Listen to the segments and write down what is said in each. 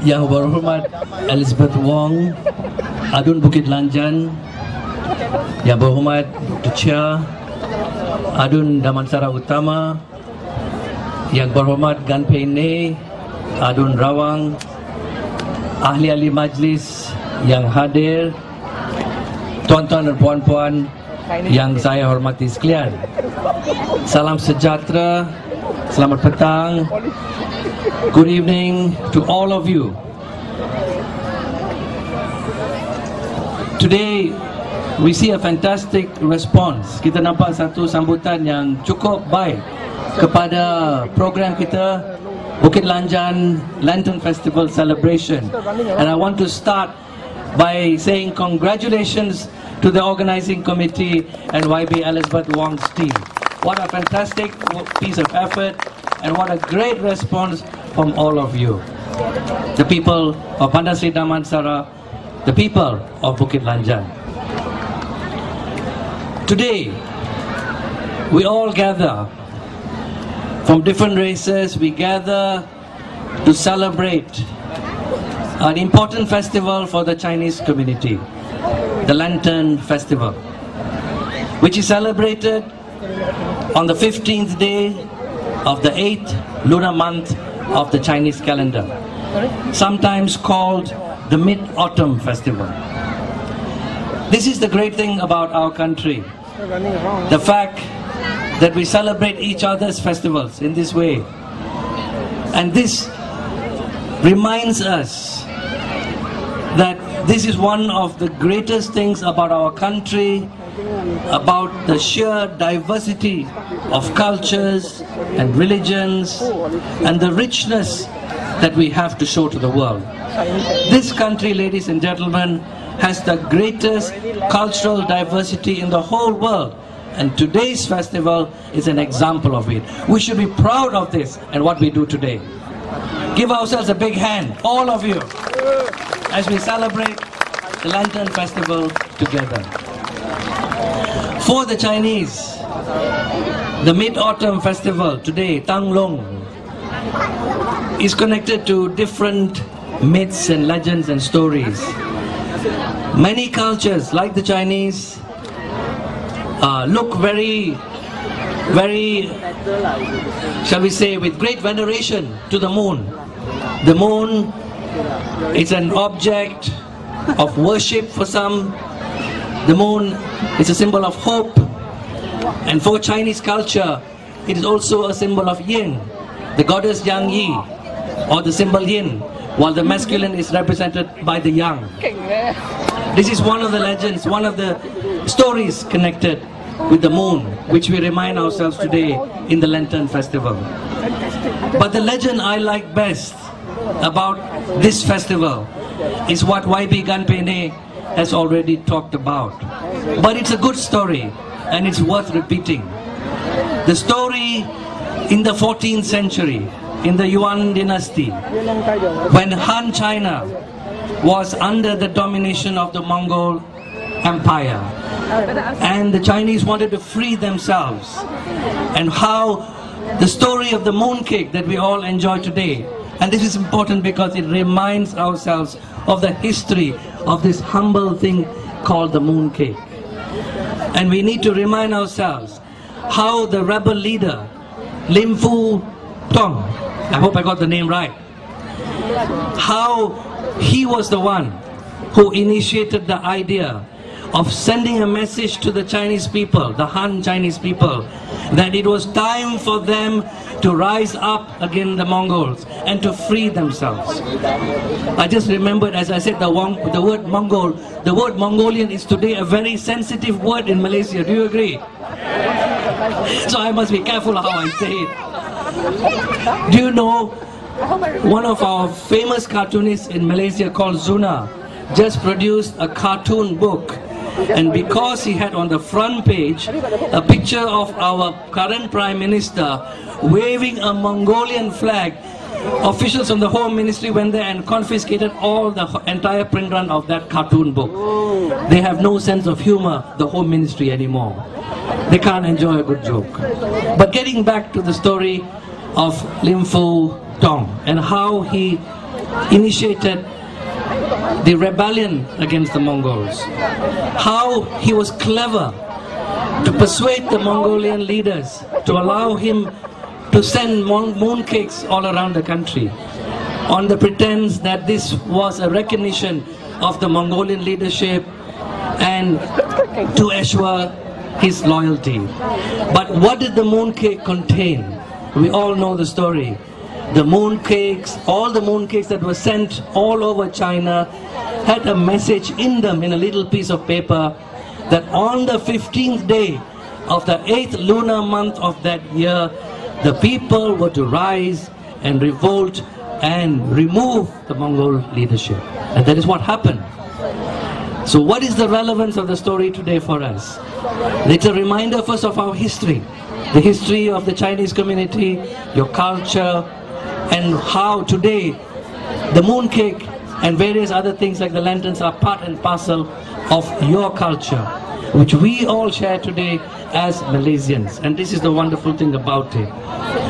Yang berhormat Elizabeth Wong, Adun Bukit Lanjan, Yang berhormat The Chair, Adun Damansara Utama, Yang berhormat Gan Pene, Adun Rawang, ahli-ahli majlis yang hadir, tuan-tuan dan puan-puan yang saya hormati sekalian. Salam sejahtera, selamat petang. Good evening to all of you. Today we see a fantastic response. Kita nampak satu sambutan yang cukup baik kepada program kita Bukit Lanjan Lantern Festival celebration, and I want to start by saying congratulations to the organizing committee and YB Elizabeth Wong's team. What a fantastic piece of effort and what a great response from all of you, the people of Bandar Damansara, the people of Bukit Lanjan. Today we all gather from different races. We gather to celebrate an important festival for the Chinese community, the Lantern Festival, which is celebrated on the 15th day of the 8th lunar month of the Chinese calendar, sometimes called the Mid-Autumn Festival. This is the great thing about our country, the fact that we celebrate each other's festivals in this way. And this reminds us that this is one of the greatest things about our country, about the sheer diversity of cultures and religions and the richness that we have to show to the world. This country, ladies and gentlemen, has the greatest cultural diversity in the whole world. And today's festival is an example of it. We should be proud of this and what we do today. Give ourselves a big hand, all of you, as we celebrate the Lantern Festival together. For the Chinese, the Mid-Autumn Festival today, Tanglong, is connected to different myths and legends and stories. Many cultures, like the Chinese, look very, shall we say, with great veneration to the moon. The moon is an object of worship for some. The moon is a symbol of hope. And for Chinese culture, it is also a symbol of yin, the goddess Yang Yi, or the symbol yin, while the masculine is represented by the yang. This is one of the legends, one of the stories connected with the moon, which we remind ourselves today in the Lantern Festival. But the legend I like best about this festival is what YB Ganpene has already talked about. But it's a good story and it's worth repeating. The story in the 14th century, in the Yuan dynasty, when Han China was under the domination of the Mongol Empire, and the Chinese wanted to free themselves, and how the story of the mooncake that we all enjoy today, and this is important because it reminds ourselves of the history of this humble thing called the mooncake. And we need to remind ourselves how the rebel leader Lim Fu Tong, I hope I got the name right, how he was the one who initiated the idea of sending a message to the Chinese people, the Han Chinese people, that it was time for them to rise up against the Mongols and to free themselves. I just remembered, as I said, the word Mongol, the word Mongolian is today a very sensitive word in Malaysia. Do you agree? So I must be careful how I say it. Do you know, one of our famous cartoonists in Malaysia called Zuna just produced a cartoon book, and because he had on the front page a picture of our current Prime Minister waving a Mongolian flag, officials from the Home Ministry went there and confiscated all the entire print run of that cartoon book. They have no sense of humor, the Home Ministry, anymore. They can't enjoy a good joke. But getting back to the story of Lim Fu Tong and how he initiated the rebellion against the Mongols. How he was clever to persuade the Mongolian leaders to allow him to send mooncakes all around the country on the pretense that this was a recognition of the Mongolian leadership and to assure his loyalty. But what did the mooncake contain? We all know the story. The mooncakes, all the mooncakes that were sent all over China had a message in them in a little piece of paper that on the 15th day of the 8th lunar month of that year, the people were to rise and revolt and remove the Mongol leadership. And that is what happened. So what is the relevance of the story today for us? It's a reminder first of our history. The history of the Chinese community, your culture, and how today the mooncake and various other things like the lanterns are part and parcel of your culture, which we all share today as Malaysians. And this is the wonderful thing about it.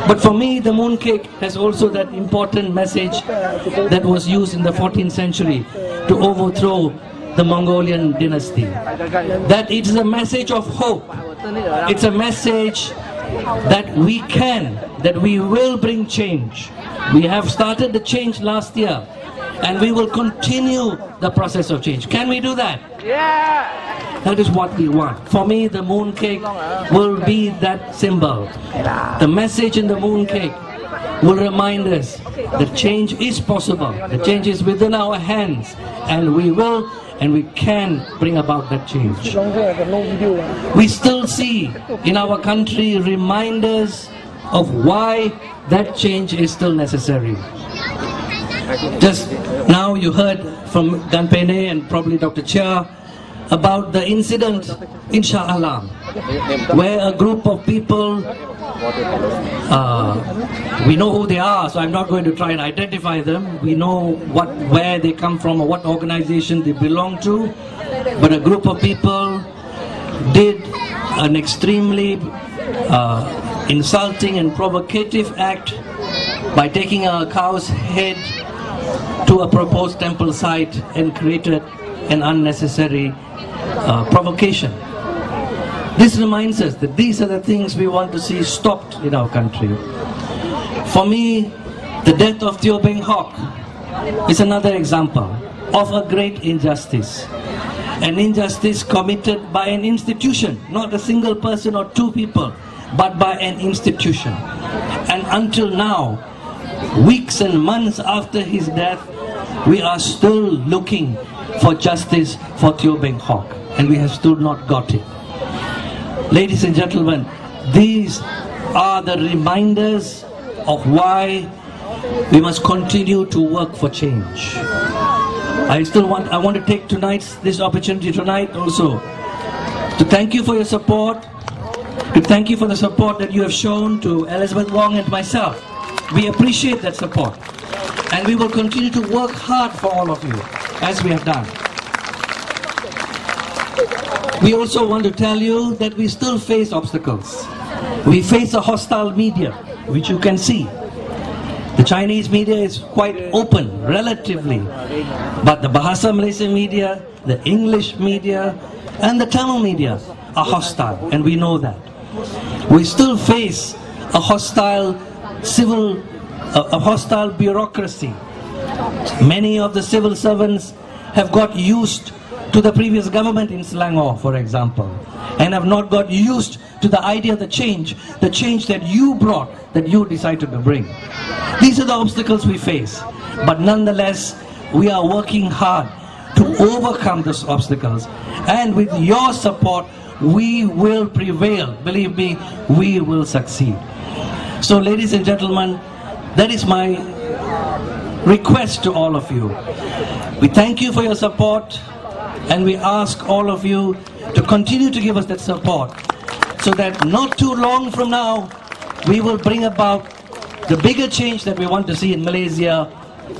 But for me, the mooncake has also that important message that was used in the 14th century to overthrow the Mongolian dynasty. That it is a message of hope. It's a message that we can, that we will bring change. We have started the change last year, and we will continue the process of change. Can we do that? Yeah! That is what we want. For me, the mooncake will be that symbol. The message in the mooncake will remind us that change is possible. The change is within our hands, and we will and we can bring about that change. We still see in our country reminders of why that change is still necessary. Just now you heard from Gan Pene and probably Dr. Chia about the incident in Shah Alam, where a group of people, we know who they are, so I'm not going to try and identify them. We know where they come from or what organization they belong to, but a group of people did an extremely insulting and provocative act by taking a cow's head to a proposed temple site and created an unnecessary provocation. This reminds us that these are the things we want to see stopped in our country. For me, the death of Teo Beng Hock is another example of a great injustice. An injustice committed by an institution, not a single person or two people, but by an institution. And until now, weeks and months after his death, we are still looking for justice for Teo Beng Hock, and we have still not got it. Ladies and gentlemen, these are the reminders of why we must continue to work for change. I want to take this opportunity tonight also to thank you for your support, to thank you for the support that you have shown to Elizabeth Wong and myself. We appreciate that support, and we will continue to work hard for all of you, as we have done. We also want to tell you that we still face obstacles. We face a hostile media, which you can see. The Chinese media is quite open, relatively, but the Bahasa Malaysia media, the English media, and the Tamil media are hostile, and we know that. We still face a hostile bureaucracy. Many of the civil servants have got used to the previous government in Selangor, for example, and have not got used to the idea of the change that you brought, that you decided to bring. These are the obstacles we face, but nonetheless, we are working hard to overcome those obstacles, and with your support, we will prevail. Believe me, we will succeed. So, ladies and gentlemen, that is my request to all of you. We thank you for your support, and we ask all of you to continue to give us that support, so that not too long from now, we will bring about the bigger change that we want to see in Malaysia,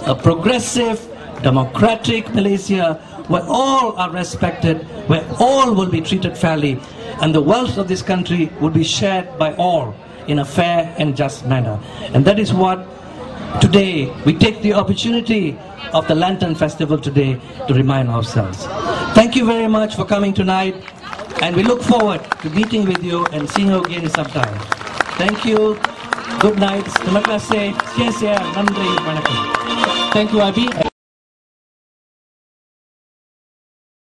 a progressive, democratic Malaysia, where all are respected, where all will be treated fairly, and the wealth of this country will be shared by all in a fair and just manner. And that is what today, we take the opportunity of the Lantern Festival today to remind ourselves. Thank you very much for coming tonight, and we look forward to meeting with you and seeing you again sometime. Thank you. Good night. Terima kasih. Nandri. Vanakkam. Thank you, Abi.